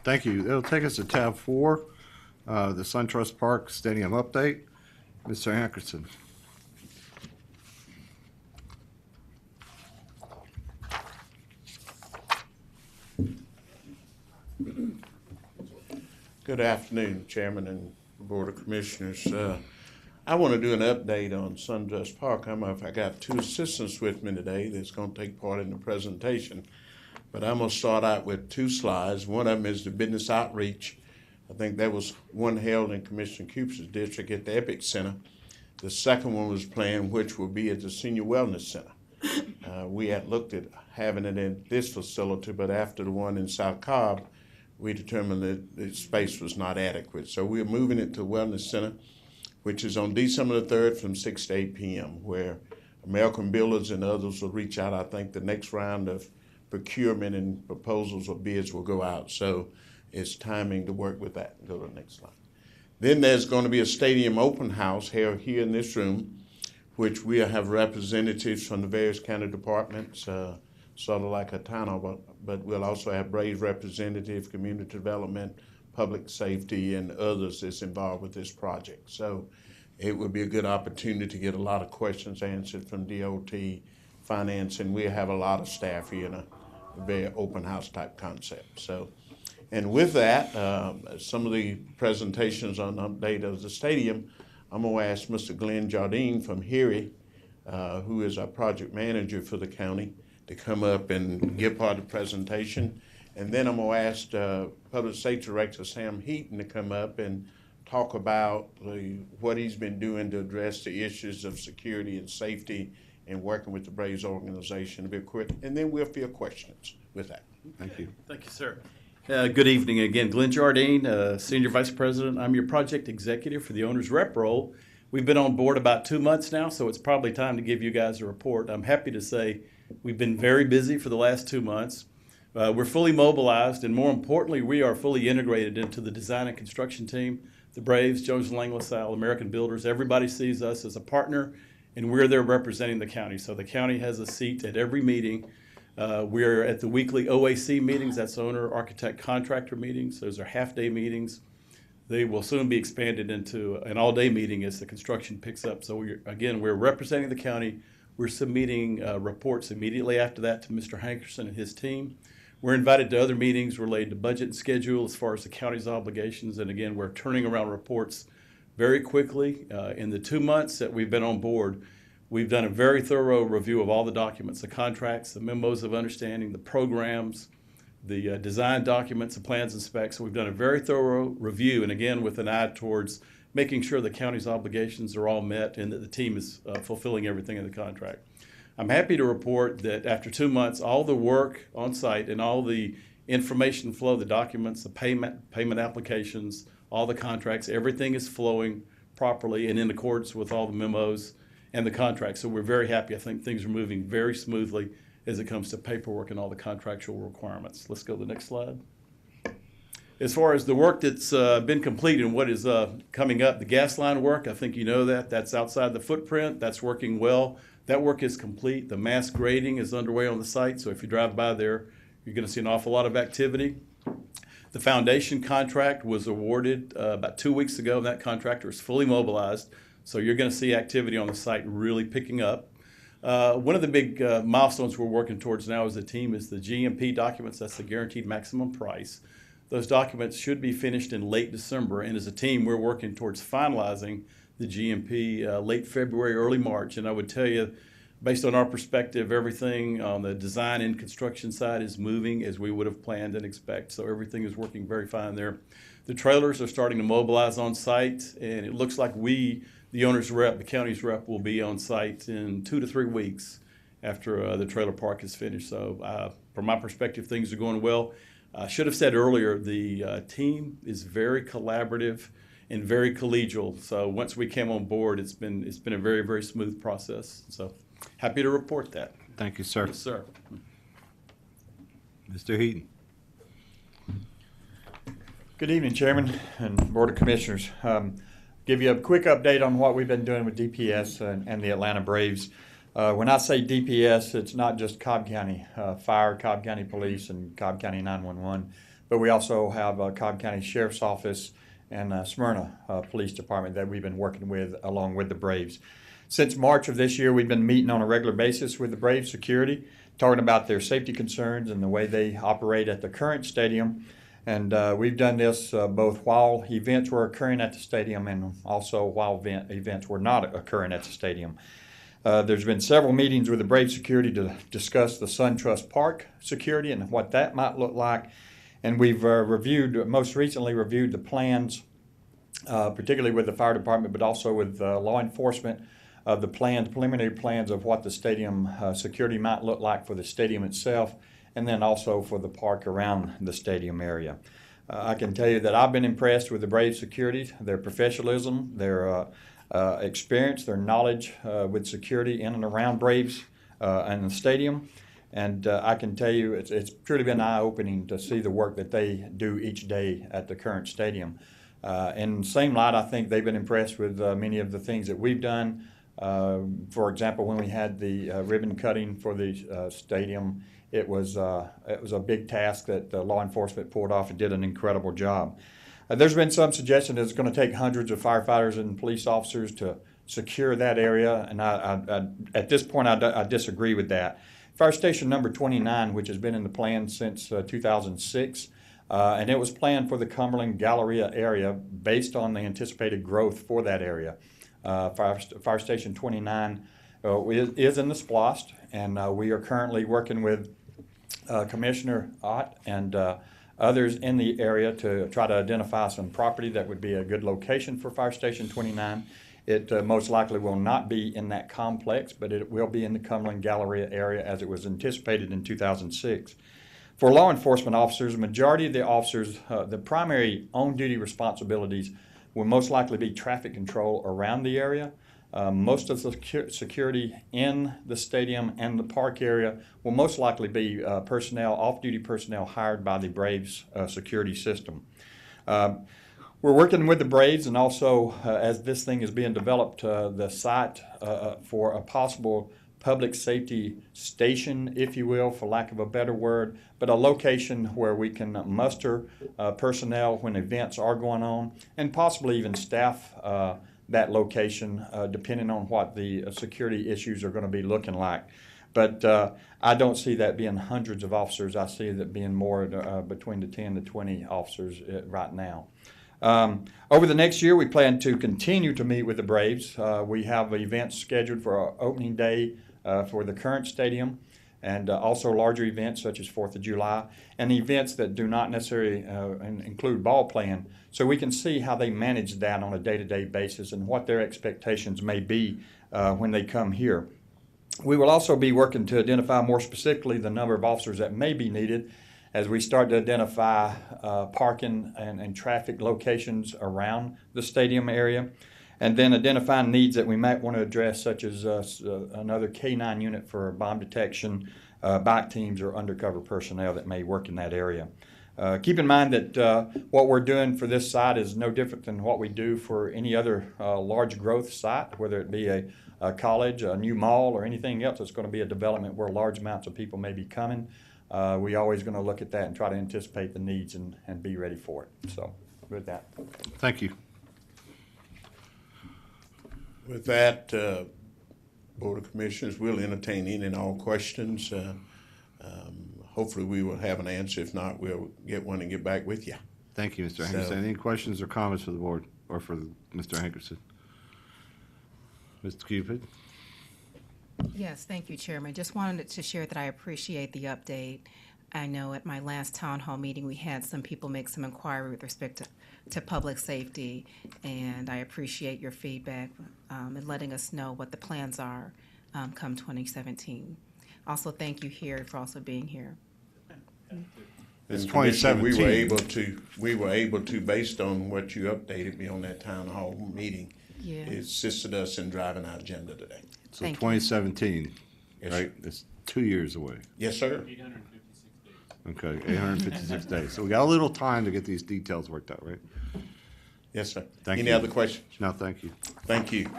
Thank you. It'll take us to tab 4, the SunTrust Park Stadium update. Mr. Hankerson. Good afternoon, Chairman and Board of Commissioners. I want to do an update on SunTrust Park. I got two assistants with me today that's going to take part in the presentation. But I'm going to start out with two slides. One of them is the business outreach. I think that was one held in Commissioner Cooper's district at the Epic Center. The second one was planned, which will be at the Senior Wellness Center. We had looked at having it in this facility, but after the one in South Cobb, we determined that the space was not adequate. So we're moving it to Wellness Center, which is on December the 3rd from 6 to 8 p.m., where American Builders and others will reach out. I think the next round of procurement and proposals or bids will go out. So it's timing to work with that. Go to the next slide. Then there's going to be a stadium open house here in this room, which we have representatives from the various county departments, sort of like a town hall, but we'll also have Braves representative, community development, public safety, and others that's involved with this project. So it would be a good opportunity to get a lot of questions answered from DOT, finance, and we have a lot of staff here in a very open house type concept. So, and with that, some of the presentations on the update of the stadium, I'm going to ask Mr. Glenn Jardine from Erie, who is our project manager for the county, to come up and give part of the presentation. And then I'm going to ask Public Safety Director Sam Heaton to come up and talk about what he's been doing to address the issues of security and safety and working with the Braves organization a bit quick. And then we'll field questions with that. Thank you. Thank you, sir. Good evening again. Glenn Jardine, Senior Vice President. I'm your project executive for the owner's rep role. We've been on board about 2 months now, so it's probably time to give you guys a report. I'm happy to say we've been very busy for the last 2 months. We're fully mobilized, and more importantly, we are fully integrated into the design and construction team. The Braves, Jones Lang LaSalle, American Builders, everybody sees us as a partner, and we're there representing the county. So the county has a seat at every meeting. We're at the weekly OAC meetings, that's owner, architect, contractor meetings. Those are half-day meetings. They will soon be expanded into an all-day meeting as the construction picks up. So we're representing the county. We're submitting reports immediately after that to Mr. Hankerson and his team. We're invited to other meetings related to budget and schedule as far as the county's obligations. And again, we're turning around reports very quickly. In the 2 months that we've been on board, we've done a very thorough review of all the documents, the contracts, the memos of understanding, the programs, the design documents, the plans and specs. So we've done a very thorough review, and again, with an eye towards making sure the county's obligations are all met and that the team is fulfilling everything in the contract. I'm happy to report that after 2 months, all the work on site and all the information flow, the documents, the payment applications, all the contracts, everything is flowing properly and in accordance with all the memos and the contracts. So we're very happy. I think things are moving very smoothly as it comes to paperwork and all the contractual requirements. Let's go to the next slide. As far as the work that's been completed and what is coming up, the gas line work, I think you know that. That's outside the footprint. That's working well. That work is complete. The mass grading is underway on the site. So if you drive by there, you're going to see an awful lot of activity. The foundation contract was awarded about 2 weeks ago. That contractor is fully mobilized. So you're going to see activity on the site really picking up. One of the big milestones we're working towards now as a team is the GMP documents. That's the guaranteed maximum price. Those documents should be finished in late December, and as a team, we're working towards finalizing the GMP late February, early March. And I would tell you, based on our perspective, everything on the design and construction side is moving as we would have planned and expect. So everything is working very fine there. The trailers are starting to mobilize on site, and it looks like we, the owner's rep, the county's rep, will be on site in 2 to 3 weeks after the trailer park is finished. So from my perspective, things are going well. I should have said earlier, the team is very collaborative and very collegial. So once we came on board, it's been a very, very smooth process. So happy to report that. Thank you, sir. Yes, sir. Mr. Heaton. Good evening, Chairman and Board of Commissioners. Give you a quick update on what we've been doing with DPS and the Atlanta Braves. When I say DPS, it's not just Cobb County Fire, Cobb County Police, and Cobb County 911. but we also have Cobb County Sheriff's Office and Smyrna Police Department that we've been working with along with the Braves. Since March of this year, we've been meeting on a regular basis with the Braves security, talking about their safety concerns and the way they operate at the current stadium. And we've done this both while events were occurring at the stadium and also while events were not occurring at the stadium. There's been several meetings with the Brave security to discuss the SunTrust Park security and what that might look like. And we've most recently reviewed the plans, particularly with the fire department, but also with law enforcement, of the preliminary plans of what the stadium security might look like for the stadium itself, and then also for the park around the stadium area. I can tell you that I've been impressed with the Brave security, their professionalism, their experience, their knowledge with security in and around Braves and the stadium. And I can tell you it's truly been eye-opening to see the work that they do each day at the current stadium. In the same light, I think they've been impressed with many of the things that we've done. For example, when we had the ribbon cutting for the stadium, it was a big task that law enforcement pulled off and did an incredible job. There's been some suggestion that it's going to take hundreds of firefighters and police officers to secure that area, and at this point I disagree with that. Fire station number 29, which has been in the plan since 2006, and it was planned for the Cumberland Galleria area based on the anticipated growth for that area. Fire Station 29 is in the SPLOST, and we are currently working with Commissioner Ott and others in the area to try to identify some property that would be a good location for Fire Station 29. It most likely will not be in that complex, but it will be in the Cumberland Galleria area as it was anticipated in 2006. For law enforcement officers, the majority of the officers, the primary on-duty responsibilities will most likely be traffic control around the area. Most of the security in the stadium and the park area will most likely be off-duty personnel hired by the Braves security system. We're working with the Braves, and also as this thing is being developed, the site for a possible public safety station, if you will, for lack of a better word, but a location where we can muster personnel when events are going on, and possibly even staff that location depending on what the security issues are going to be looking like. But I don't see that being hundreds of officers. I see that being more between the 10 to 20 officers right now. Over the next year, we plan to continue to meet with the Braves. We have events scheduled for our opening day for the current stadium, and also larger events such as 4th of July, and events that do not necessarily include ball playing, so we can see how they manage that on a day-to-day basis and what their expectations may be when they come here. We will also be working to identify more specifically the number of officers that may be needed as we start to identify parking and traffic locations around the stadium area, and then identifying needs that we might want to address, such as another K-9 unit for bomb detection, bike teams, or undercover personnel that may work in that area. Keep in mind that what we're doing for this site is no different than what we do for any other large growth site, whether it be a college, a new mall, or anything else that's going to be a development where large amounts of people may be coming. We're always going to look at that and try to anticipate the needs and be ready for it. So with that. Thank you. With that, Board of Commissioners will entertain any and all questions. Hopefully we will have an answer. If not, we'll get one and get back with you. Thank you, Mr. Hankerson. Any questions or comments for the board or for Mr. Hankerson? Mr. Cupid? Yes, thank you, Chairman. Just wanted to share that I appreciate the update. I know at my last town hall meeting, we had some people make some inquiry with respect to public safety, and I appreciate your feedback and letting us know what the plans are come 2017. Also, thank you here for also being here. It's And Commissioner, 2017. We were able to, based on what you updated me on that town hall meeting, Yeah. it assisted us in driving our agenda today. So Thank you. 2017, Yes, right? It's 2 years away. Yes, sir. 856 days. Okay, 856 days. So we got a little time to get these details worked out, right? Yes, sir. Thank Any you. other questions? No, thank you. Thank you.